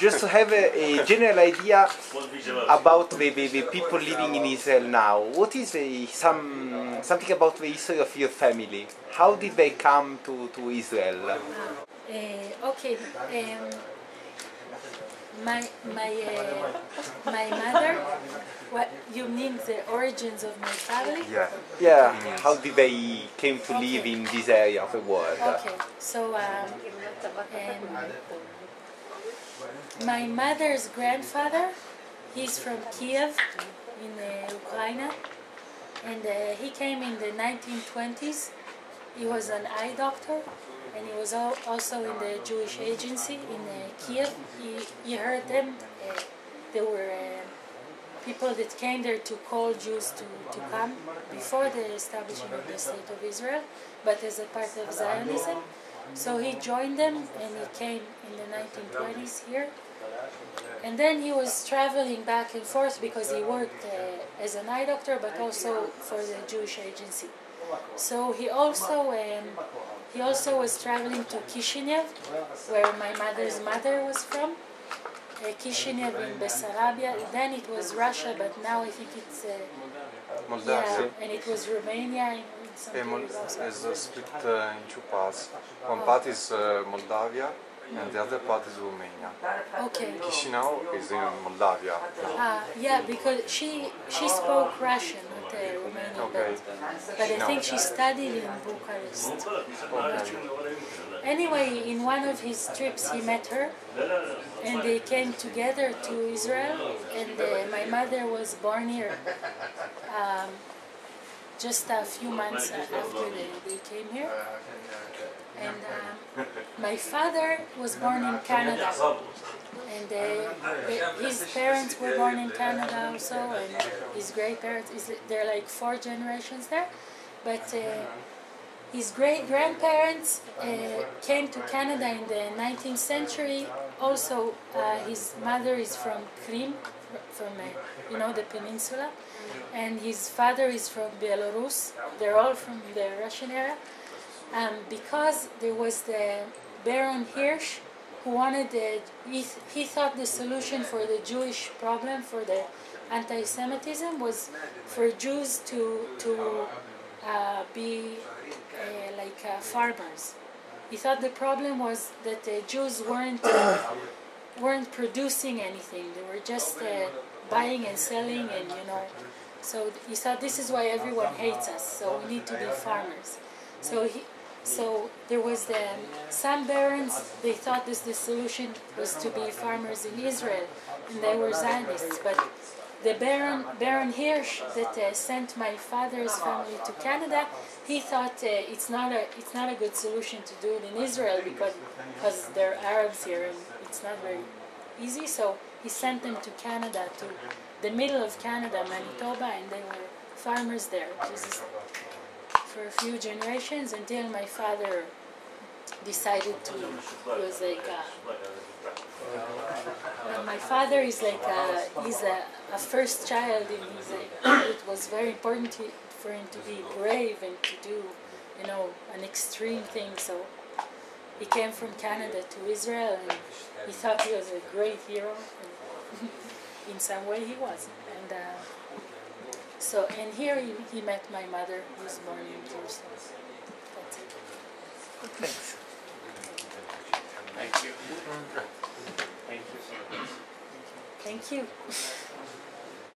just to have a general idea about the people living in Israel now. What is something about the history of your family? How did they come to Israel? Okay. My mother. What you mean the origins of my family? Yeah. Yeah. How did they came to live in this area of the world? Okay. So my mother's grandfather, he's from Kiev in Ukraine, and he came in the 1920s. He was an eye doctor, and he was also in the Jewish agency in Kiev. He heard them. There were people that came there to call Jews to come before the establishment of the State of Israel, but as a part of Zionism. So he joined them, and he came in the 1920s here. And then he was traveling back and forth because he worked as an eye doctor, but also for the Jewish agency. So he also was traveling to Kishinev, where my mother's mother was from. Kishinev in Bessarabia. Then it was Russia, but now I think it's Moldavia. and it was Romania in some periods also. Is split in two parts. One part is Moldavia, and the other part is Romania. Okay. Chisinau is in Moldavia. Yeah, because she spoke Russian, not Romanian, Okay. but I think she studied in Bucharest. Anyway, in one of his trips he met her, and they came together to Israel, and my mother was born here just a few months after they came here. And my father was born in Canada, and his parents were born in Canada also, and his great-parents, they're like 4 generations there, but his great-grandparents came to Canada in the 19th century. Also, his mother is from Krim, from the peninsula, and his father is from Belarus. They're all from the Russian era. Because there was the Baron Hirsch who wanted he thought the solution for the Jewish problem, for the anti-Semitism, was for Jews to be like farmers. He thought the problem was that the Jews weren't producing anything. They were just buying and selling, and So he thought this is why everyone hates us. So we need to be farmers. So there was some barons. They thought the solution was to be farmers in Israel, and they were Zionists. But the Baron Hirsch that sent my father's family to Canada, he thought it's not a good solution to do it in Israel because there are Arabs here and it's not very easy. So he sent them to Canada, to the middle of Canada, Manitoba, and they were farmers there. Just for a few generations until my father decided to. He was like my father is like he's a first child, and it was very important for him to be brave and to do an extreme thing. So he came from Canada to Israel, and he thought he was a great hero, and in some way he was. And here he met my mother, who was born in Jerusalem. That's it. Thanks. Thank you. Thank you so much. Thank you.